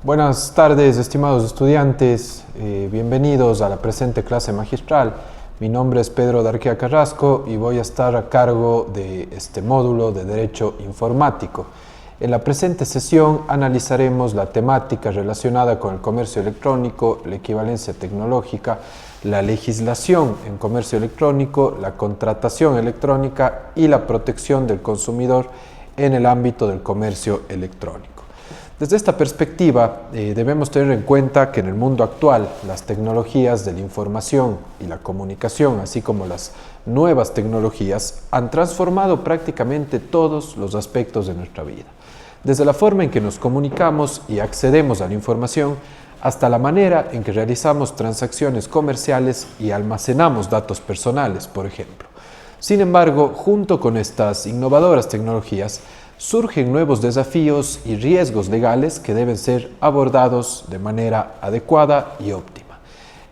Buenas tardes, estimados estudiantes. Bienvenidos a la presente clase magistral. Mi nombre es Pedro Darquea Carrasco y voy a estar a cargo de este módulo de Derecho Informático. En la presente sesión analizaremos la temática relacionada con el comercio electrónico, la equivalencia tecnológica, la legislación en comercio electrónico, la contratación electrónica y la protección del consumidor en el ámbito del comercio electrónico. Desde esta perspectiva, debemos tener en cuenta que en el mundo actual las tecnologías de la información y la comunicación, así como las nuevas tecnologías, han transformado prácticamente todos los aspectos de nuestra vida. Desde la forma en que nos comunicamos y accedemos a la información, hasta la manera en que realizamos transacciones comerciales y almacenamos datos personales, por ejemplo. Sin embargo, junto con estas innovadoras tecnologías, surgen nuevos desafíos y riesgos legales que deben ser abordados de manera adecuada y óptima.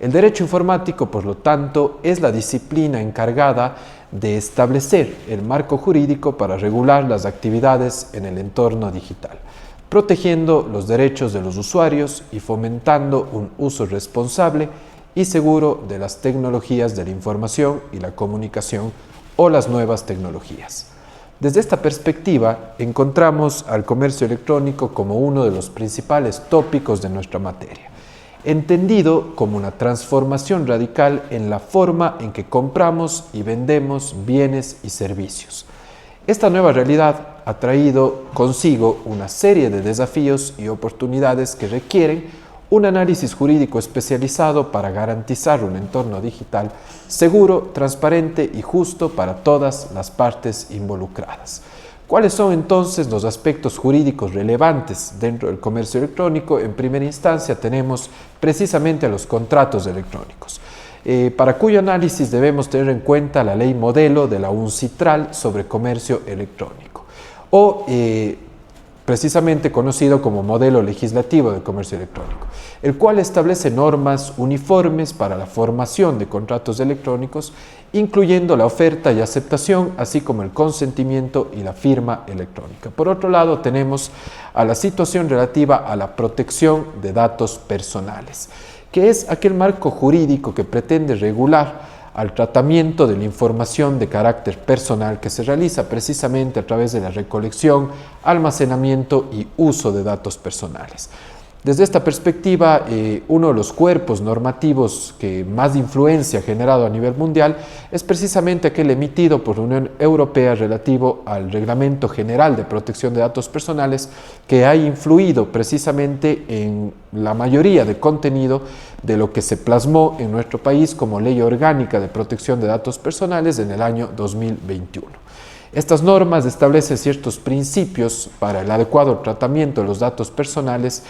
El derecho informático, por lo tanto, es la disciplina encargada de establecer el marco jurídico para regular las actividades en el entorno digital, protegiendo los derechos de los usuarios y fomentando un uso responsable y seguro de las tecnologías de la información y la comunicación o las nuevas tecnologías. Desde esta perspectiva, encontramos al comercio electrónico como uno de los principales tópicos de nuestra materia, entendido como una transformación radical en la forma en que compramos y vendemos bienes y servicios. Esta nueva realidad ha traído consigo una serie de desafíos y oportunidades que requieren un análisis jurídico especializado para garantizar un entorno digital seguro, transparente y justo para todas las partes involucradas. ¿Cuáles son entonces los aspectos jurídicos relevantes dentro del comercio electrónico? En primera instancia tenemos precisamente a los contratos electrónicos, para cuyo análisis debemos tener en cuenta la ley modelo de la UNCITRAL sobre comercio electrónico, o precisamente conocido como modelo legislativo del comercio electrónico, el cual establece normas uniformes para la formación de contratos electrónicos, incluyendo la oferta y aceptación, así como el consentimiento y la firma electrónica. Por otro lado, tenemos a la situación relativa a la protección de datos personales, que es aquel marco jurídico que pretende regular al tratamiento de la información de carácter personal que se realiza precisamente a través de la recolección, almacenamiento y uso de datos personales. Desde esta perspectiva, uno de los cuerpos normativos que más influencia ha generado a nivel mundial es precisamente aquel emitido por la Unión Europea relativo al Reglamento General de Protección de Datos Personales, que ha influido precisamente en la mayoría de contenido de lo que se plasmó en nuestro país como Ley Orgánica de Protección de Datos Personales en el año 2021. Estas normas establecen ciertos principios para el adecuado tratamiento de los datos personales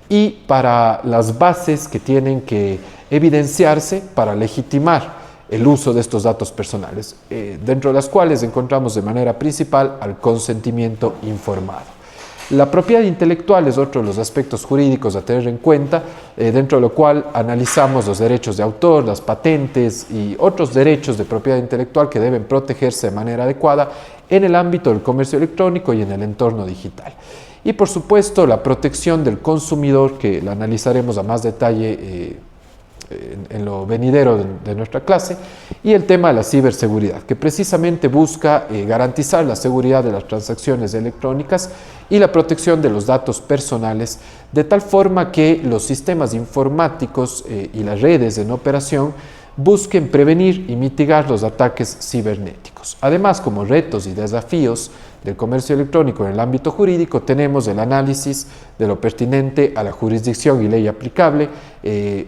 y para las bases que tienen que evidenciarse para legitimar el uso de estos datos personales, dentro de las cuales encontramos de manera principal al consentimiento informado. La propiedad intelectual es otro de los aspectos jurídicos a tener en cuenta, dentro de lo cual analizamos los derechos de autor, las patentes y otros derechos de propiedad intelectual que deben protegerse de manera adecuada en el ámbito del comercio electrónico y en el entorno digital. Y por supuesto la protección del consumidor, que la analizaremos a más detalle en lo venidero de nuestra clase, y el tema de la ciberseguridad, que precisamente busca garantizar la seguridad de las transacciones electrónicas y la protección de los datos personales, de tal forma que los sistemas informáticos y las redes en operación busquen prevenir y mitigar los ataques cibernéticos. Además, como retos y desafíos del comercio electrónico en el ámbito jurídico, tenemos el análisis de lo pertinente a la jurisdicción y ley aplicable,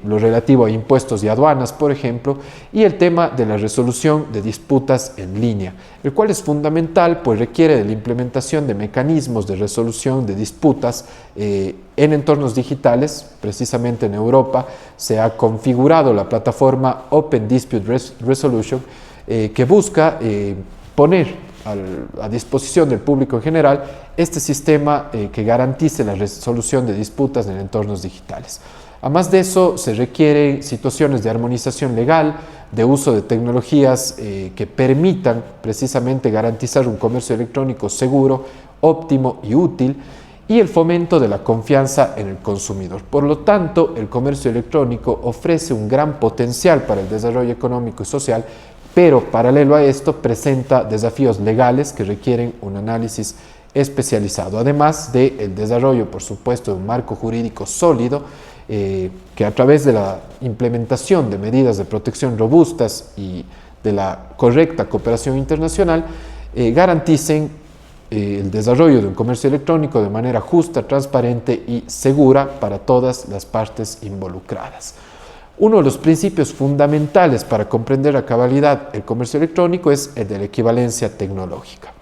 lo relativo a impuestos y aduanas, por ejemplo, y el tema de la resolución de disputas en línea, el cual es fundamental, pues requiere de la implementación de mecanismos de resolución de disputas en entornos digitales. Precisamente en Europa se ha configurado la plataforma Open Dispute Resolution, que busca poner a disposición del público en general este sistema que garantice la resolución de disputas en entornos digitales. Además de eso, se requieren situaciones de armonización legal, de uso de tecnologías que permitan precisamente garantizar un comercio electrónico seguro, óptimo y útil, y el fomento de la confianza en el consumidor. Por lo tanto, el comercio electrónico ofrece un gran potencial para el desarrollo económico y social, pero paralelo a esto presenta desafíos legales que requieren un análisis especializado, además del desarrollo, por supuesto, de un marco jurídico sólido que a través de la implementación de medidas de protección robustas y de la correcta cooperación internacional garanticen el desarrollo de un comercio electrónico de manera justa, transparente y segura para todas las partes involucradas. Uno de los principios fundamentales para comprender a cabalidad el comercio electrónico es el de la equivalencia tecnológica,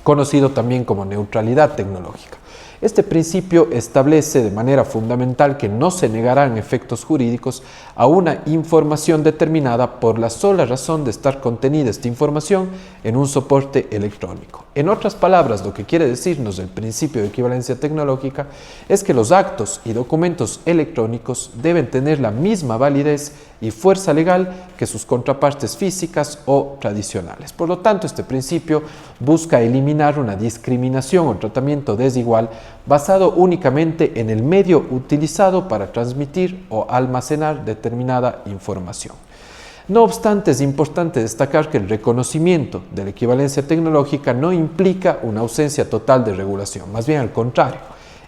conocido también como neutralidad tecnológica. Este principio establece de manera fundamental que no se negarán efectos jurídicos a una información determinada por la sola razón de estar contenida esta información en un soporte electrónico. En otras palabras, lo que quiere decirnos el principio de equivalencia tecnológica es que los actos y documentos electrónicos deben tener la misma validez y fuerza legal que sus contrapartes físicas o tradicionales. Por lo tanto, este principio busca eliminar una discriminación o tratamiento desigual basado únicamente en el medio utilizado para transmitir o almacenar determinada información. No obstante, es importante destacar que el reconocimiento de la equivalencia tecnológica no implica una ausencia total de regulación, más bien al contrario.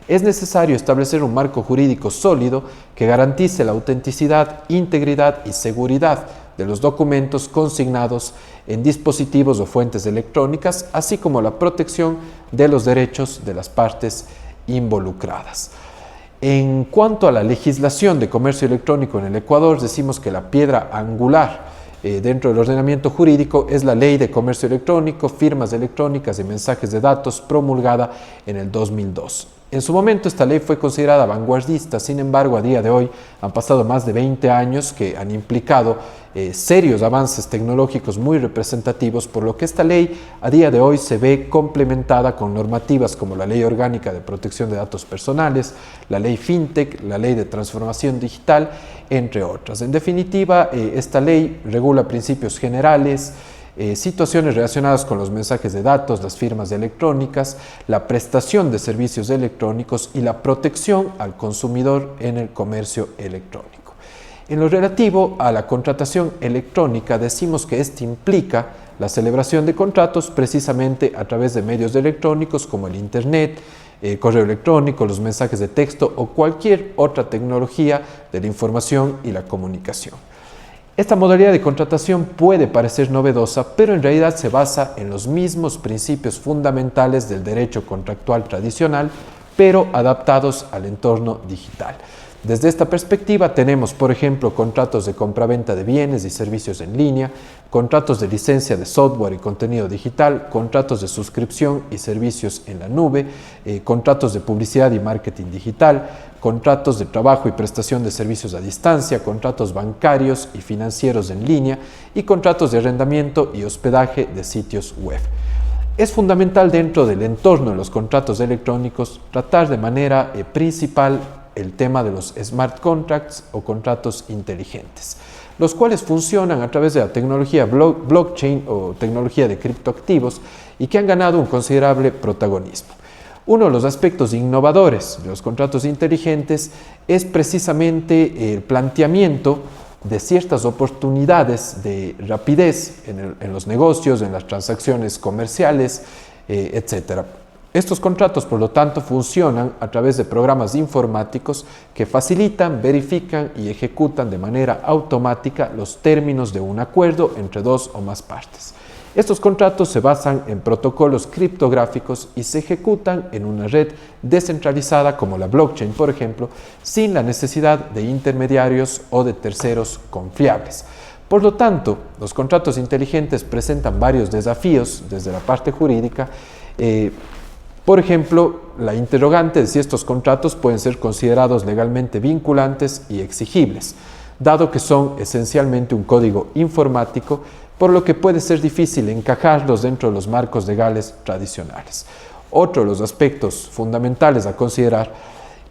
Es necesario establecer un marco jurídico sólido que garantice la autenticidad, integridad y seguridad de los documentos consignados en dispositivos o fuentes electrónicas, así como la protección de los derechos de las partes involucradas. En cuanto a la legislación de comercio electrónico en el Ecuador, decimos que la piedra angular dentro del ordenamiento jurídico es la Ley de Comercio Electrónico, Firmas Electrónicas y Mensajes de Datos, promulgada en el 2002. En su momento esta ley fue considerada vanguardista, sin embargo a día de hoy han pasado más de 20 años que han implicado serios avances tecnológicos muy representativos, por lo que esta ley a día de hoy se ve complementada con normativas como la Ley Orgánica de Protección de Datos Personales, la Ley FinTech, la Ley de Transformación Digital, entre otras. En definitiva, esta ley regula principios generales, situaciones relacionadas con los mensajes de datos, las firmas electrónicas, la prestación de servicios electrónicos y la protección al consumidor en el comercio electrónico. En lo relativo a la contratación electrónica, decimos que este implica la celebración de contratos precisamente a través de medios electrónicos como el Internet, correo electrónico, los mensajes de texto o cualquier otra tecnología de la información y la comunicación. Esta modalidad de contratación puede parecer novedosa, pero en realidad se basa en los mismos principios fundamentales del derecho contractual tradicional, pero adaptados al entorno digital. Desde esta perspectiva tenemos, por ejemplo, contratos de compraventa de bienes y servicios en línea, contratos de licencia de software y contenido digital, contratos de suscripción y servicios en la nube, contratos de publicidad y marketing digital, contratos de trabajo y prestación de servicios a distancia, contratos bancarios y financieros en línea y contratos de arrendamiento y hospedaje de sitios web. Es fundamental dentro del entorno de los contratos electrónicos tratar de manera principal el tema de los smart contracts o contratos inteligentes, los cuales funcionan a través de la tecnología blockchain o tecnología de criptoactivos y que han ganado un considerable protagonismo. Uno de los aspectos innovadores de los contratos inteligentes es precisamente el planteamiento de ciertas oportunidades de rapidez en los negocios, en las transacciones comerciales, etc. Estos contratos, por lo tanto, funcionan a través de programas informáticos que facilitan, verifican y ejecutan de manera automática los términos de un acuerdo entre dos o más partes. Estos contratos se basan en protocolos criptográficos y se ejecutan en una red descentralizada como la blockchain, por ejemplo, sin la necesidad de intermediarios o de terceros confiables. Por lo tanto, los contratos inteligentes presentan varios desafíos desde la parte jurídica. Por ejemplo, la interrogante de si estos contratos pueden ser considerados legalmente vinculantes y exigibles, dado que son esencialmente un código informático, por lo que puede ser difícil encajarlos dentro de los marcos legales tradicionales. Otro de los aspectos fundamentales a considerar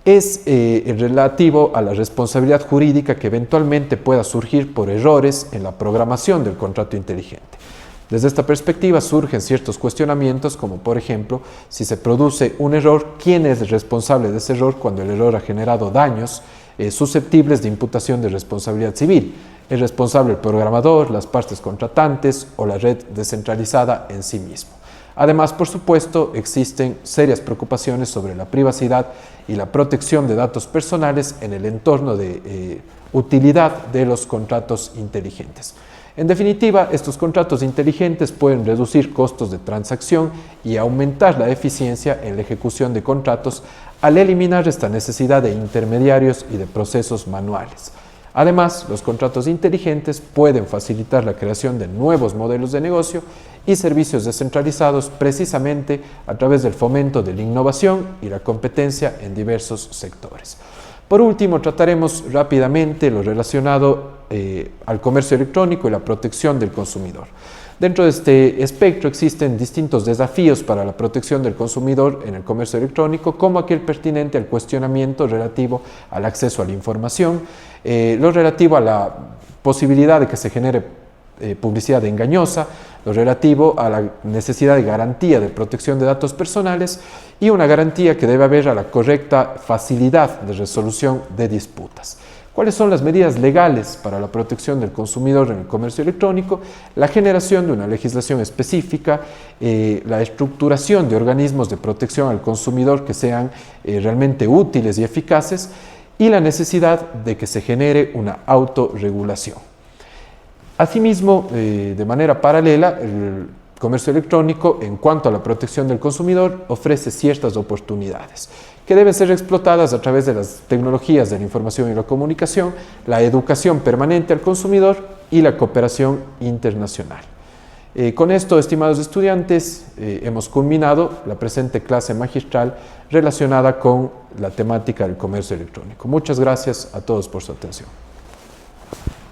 es el relativo a la responsabilidad jurídica que eventualmente pueda surgir por errores en la programación del contrato inteligente. Desde esta perspectiva surgen ciertos cuestionamientos, como por ejemplo, si se produce un error, ¿quién es el responsable de ese error cuando el error ha generado daños susceptibles de imputación de responsabilidad civil? ¿Es responsable el programador, las partes contratantes o la red descentralizada en sí mismo? Además, por supuesto, existen serias preocupaciones sobre la privacidad y la protección de datos personales en el entorno de utilidad de los contratos inteligentes. En definitiva, estos contratos inteligentes pueden reducir costos de transacción y aumentar la eficiencia en la ejecución de contratos al eliminar esta necesidad de intermediarios y de procesos manuales. Además, los contratos inteligentes pueden facilitar la creación de nuevos modelos de negocio y servicios descentralizados precisamente a través del fomento de la innovación y la competencia en diversos sectores. Por último, trataremos rápidamente lo relacionado al comercio electrónico y la protección del consumidor. Dentro de este espectro existen distintos desafíos para la protección del consumidor en el comercio electrónico, como aquel pertinente al cuestionamiento relativo al acceso a la información, lo relativo a la posibilidad de que se genere publicidad engañosa, lo relativo a la necesidad de garantía de protección de datos personales y una garantía que debe haber a la correcta facilidad de resolución de disputas. ¿Cuáles son las medidas legales para la protección del consumidor en el comercio electrónico? La generación de una legislación específica, la estructuración de organismos de protección al consumidor que sean realmente útiles y eficaces y la necesidad de que se genere una autorregulación. Asimismo, de manera paralela, el comercio electrónico, en cuanto a la protección del consumidor, ofrece ciertas oportunidades que deben ser explotadas a través de las tecnologías de la información y la comunicación, la educación permanente al consumidor y la cooperación internacional. Con esto, estimados estudiantes, hemos culminado la presente clase magistral relacionada con la temática del comercio electrónico. Muchas gracias a todos por su atención.